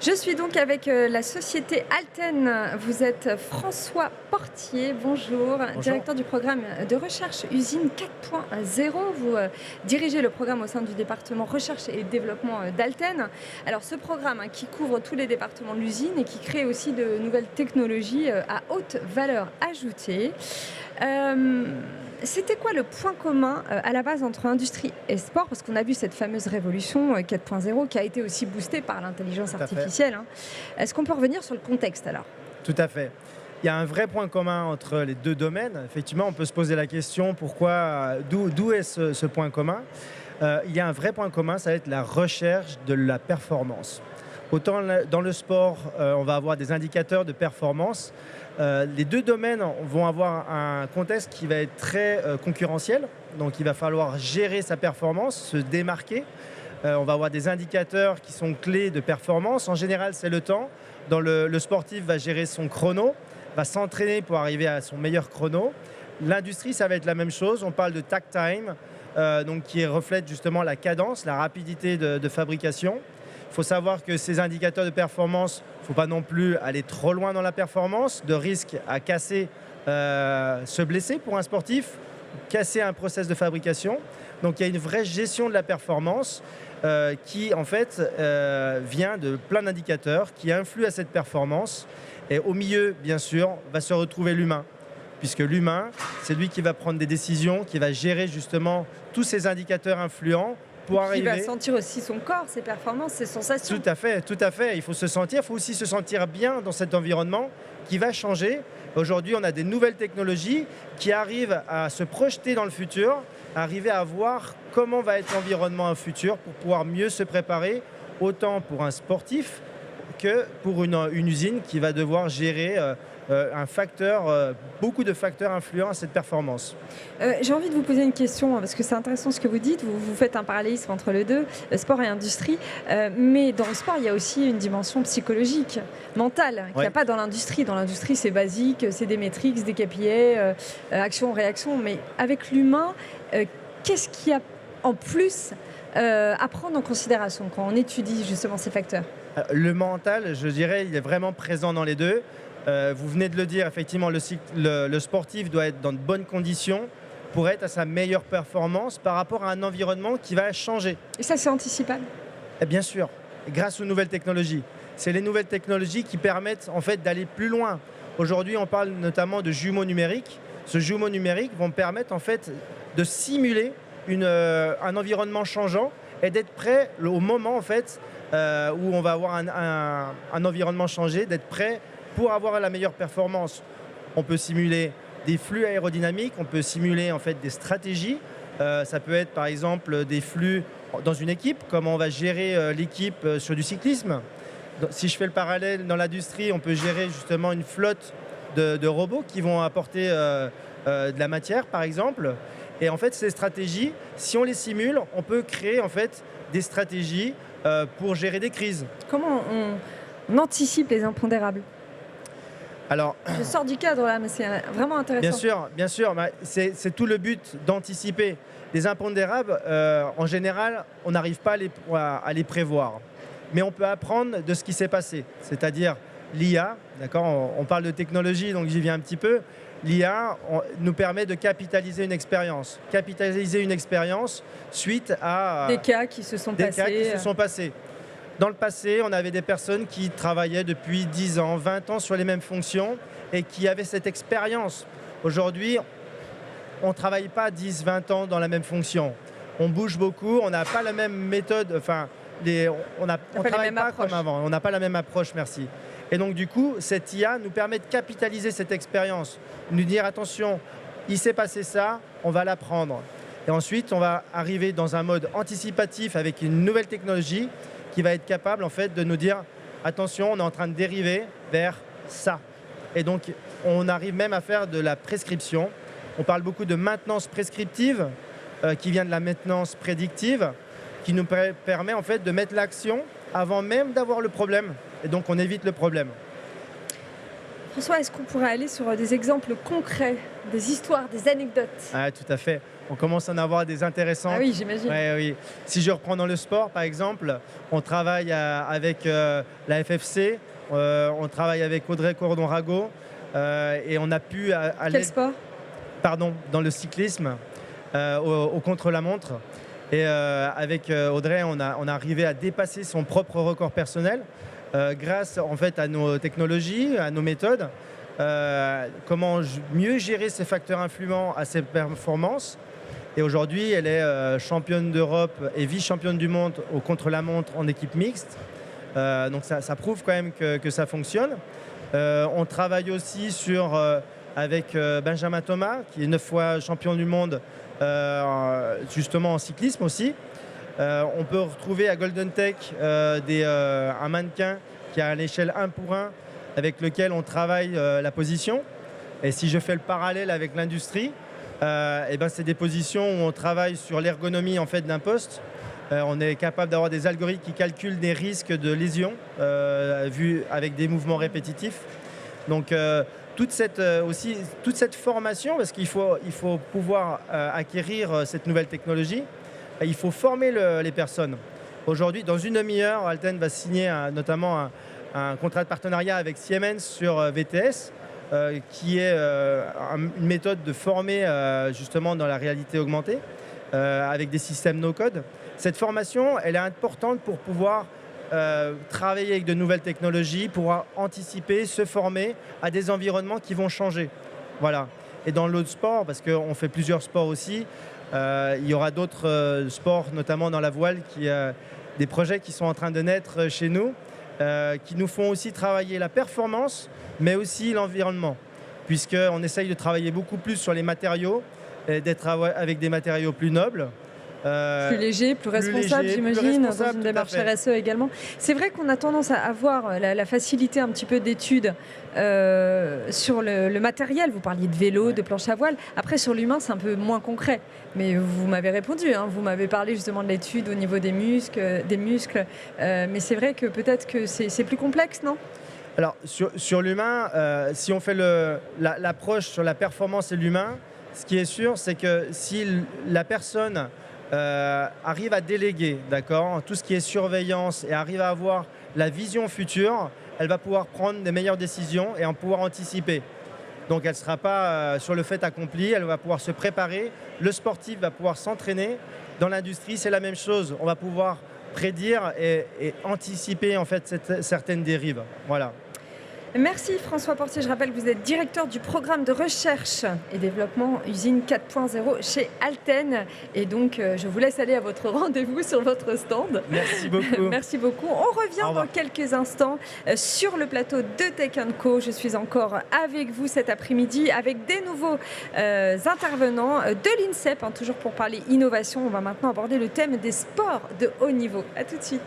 Je suis donc avec la société Alten. Vous êtes François Portier, bonjour, Bonjour. directeur du programme de recherche usine 4.0. Vous dirigez le programme au sein du département recherche et développement d'Alten. Alors ce programme qui couvre tous les départements de l'usine et qui crée aussi de nouvelles technologies à haute valeur ajoutée. C'était quoi le point commun à la base entre industrie et sport? Parce qu'on a vu cette fameuse révolution 4.0 qui a été aussi boostée par l'intelligence Tout à fait. artificielle. Est-ce qu'on peut revenir sur le contexte alors? Tout à fait. Il y a un vrai point commun entre les deux domaines. Effectivement, on peut se poser la question pourquoi, d'où est ce point commun. Il y a un vrai point commun, ça va être la recherche de la performance. Autant dans le sport, on va avoir des indicateurs de performance. Les deux domaines vont avoir un contexte qui va être très concurrentiel. Donc il va falloir gérer sa performance, se démarquer. On va avoir des indicateurs qui sont clés de performance. En général, c'est le temps. Le sportif va gérer son chrono, va s'entraîner pour arriver à son meilleur chrono. L'industrie, ça va être la même chose. On parle de takt time, donc qui reflète justement la cadence, la rapidité de fabrication. Il faut savoir que ces indicateurs de performance, il ne faut pas non plus aller trop loin dans la performance, de risque à casser, se blesser pour un sportif, casser un process de fabrication. Donc il y a une vraie gestion de la performance qui en fait vient de plein d'indicateurs qui influent à cette performance. Et au milieu, bien sûr, va se retrouver l'humain. Puisque l'humain, c'est lui qui va prendre des décisions, qui va gérer justement tous ces indicateurs influents pour arriver. Qui va sentir aussi son corps, ses performances, ses sensations. Tout à fait, tout à fait. Il faut se sentir, il faut aussi se sentir bien dans cet environnement qui va changer. Aujourd'hui, on a des nouvelles technologies qui arrivent à se projeter dans le futur, arriver à voir comment va être l'environnement au futur pour pouvoir mieux se préparer, autant pour un sportif que pour une usine qui va devoir gérer beaucoup de facteurs influents à cette performance. J'ai envie de vous poser une question, parce que c'est intéressant ce que vous dites. Vous faites un parallélisme entre les deux, sport et industrie. Mais dans le sport, il y a aussi une dimension psychologique, mentale, qu'il n'y a pas dans l'industrie. Dans l'industrie, c'est basique, c'est des métriques, des KPI, action, réaction. Mais avec l'humain, qu'est-ce qu'il y a en plus à prendre en considération quand on étudie justement ces facteurs? Le mental, je dirais, il est vraiment présent dans les deux. Vous venez de le dire, effectivement, le sportif doit être dans de bonnes conditions pour être à sa meilleure performance par rapport à un environnement qui va changer. Et ça, c'est anticipable? Et bien sûr, grâce aux nouvelles technologies. C'est les nouvelles technologies qui permettent en fait d'aller plus loin. Aujourd'hui, on parle notamment de jumeaux numériques. Ce jumeau numérique vont permettre en fait de simuler un environnement changeant et d'être prêt au moment en fait où on va avoir un environnement changé, d'être prêt pour avoir la meilleure performance. On peut simuler des flux aérodynamiques, on peut simuler en fait des stratégies. Ça peut être par exemple des flux dans une équipe, comment on va gérer l'équipe sur du cyclisme. Si je fais le parallèle dans l'industrie, on peut gérer justement une flotte de robots qui vont apporter de la matière par exemple. Et en fait, ces stratégies, si on les simule, on peut créer en fait des stratégies pour gérer des crises. Comment on anticipe les impondérables? Alors, je sors du cadre là, mais c'est vraiment intéressant. Bien sûr, c'est tout le but d'anticiper. Les impondérables, en général, on n'arrive pas à les prévoir. Mais on peut apprendre de ce qui s'est passé. C'est-à-dire l'IA, d'accord, on parle de technologie, donc j'y viens un petit peu. L'IA nous permet de capitaliser une expérience. Capitaliser une expérience suite à des cas qui se sont passés. Dans le passé, on avait des personnes qui travaillaient depuis 10 ans, 20 ans sur les mêmes fonctions et qui avaient cette expérience. Aujourd'hui, on ne travaille pas 10, 20 ans dans la même fonction. On bouge beaucoup, on n'a pas la même méthode, on ne travaille pas comme avant, on n'a pas la même approche, merci. Et donc du coup, cette IA nous permet de capitaliser cette expérience, nous dire attention, il s'est passé ça, on va l'apprendre. Et ensuite, on va arriver dans un mode anticipatif avec une nouvelle technologie qui va être capable en fait de nous dire attention, on est en train de dériver vers ça. Et donc, on arrive même à faire de la prescription. On parle beaucoup de maintenance prescriptive qui vient de la maintenance prédictive, qui nous permet en fait de mettre l'action avant même d'avoir le problème. Et donc, on évite le problème. François, est-ce qu'on pourrait aller sur des exemples concrets Des histoires, des anecdotes. Ah, tout à fait. On commence à en avoir des intéressantes. Ah oui, j'imagine. Ouais, oui. Si je reprends dans le sport, par exemple, on travaille avec la FFC, on travaille avec Audrey Cordon-Rago et on a pu aller... Quel sport? Pardon, dans le cyclisme, au contre-la-montre. Et avec Audrey, on a arrivé à dépasser son propre record personnel grâce en fait à nos technologies, à nos méthodes. Comment mieux gérer ces facteurs influents à ses performances. Et aujourd'hui, elle est championne d'Europe et vice-championne du monde au contre-la-montre en équipe mixte. Donc ça prouve quand même que ça fonctionne. On travaille aussi avec Benjamin Thomas, qui est 9 fois champion du monde justement en cyclisme aussi. On peut retrouver à Golden Tech un mannequin qui a à l'échelle 1 pour 1 avec lequel on travaille la position. Et si je fais le parallèle avec l'industrie, c'est des positions où on travaille sur l'ergonomie en fait, d'un poste. On est capable d'avoir des algorithmes qui calculent des risques de lésions vus avec des mouvements répétitifs. Donc toute cette formation, parce qu'il faut pouvoir acquérir cette nouvelle technologie, il faut former les personnes. Aujourd'hui, dans une demi-heure, Alten va signer notamment un contrat de partenariat avec Siemens sur VTS, qui est une méthode de former justement dans la réalité augmentée, avec des systèmes no-code. Cette formation, elle est importante pour pouvoir travailler avec de nouvelles technologies, pouvoir anticiper, se former à des environnements qui vont changer. Voilà. Et dans l'autre sport, parce qu'on fait plusieurs sports aussi, il y aura d'autres sports, notamment dans la voile, des projets qui sont en train de naître chez nous, qui nous font aussi travailler la performance, mais aussi l'environnement, puisqu'on essaye de travailler beaucoup plus sur les matériaux, et d'être avec des matériaux plus nobles. Plus léger, plus responsable, j'imagine, dans une démarche RSE également. C'est vrai qu'on a tendance à avoir la facilité un petit peu d'études sur le matériel. Vous parliez de vélo, de planche à voile. Après, sur l'humain, c'est un peu moins concret. Mais vous m'avez répondu, hein. Vous m'avez parlé justement de l'étude au niveau des muscles. Mais c'est vrai que peut-être que c'est plus complexe, non ? Alors, sur l'humain, si on fait l'approche sur la performance et l'humain, ce qui est sûr, c'est que si la personne arrive à déléguer, d'accord, tout ce qui est surveillance et arrive à avoir la vision future, elle va pouvoir prendre des meilleures décisions et en pouvoir anticiper. Donc elle ne sera pas sur le fait accompli, elle va pouvoir se préparer. Le sportif va pouvoir s'entraîner. Dans l'industrie, c'est la même chose. On va pouvoir prédire et anticiper en fait certaines dérives. Voilà. Merci François Portier, je rappelle que vous êtes directeur du programme de recherche et développement usine 4.0 chez Alten. Et donc je vous laisse aller à votre rendez-vous sur votre stand. Merci beaucoup. Merci beaucoup. On revient dans quelques instants sur le plateau de Tech & Co. Je suis encore avec vous cet après-midi avec des nouveaux intervenants de l'INSEP, toujours pour parler innovation. On va maintenant aborder le thème des sports de haut niveau. À tout de suite.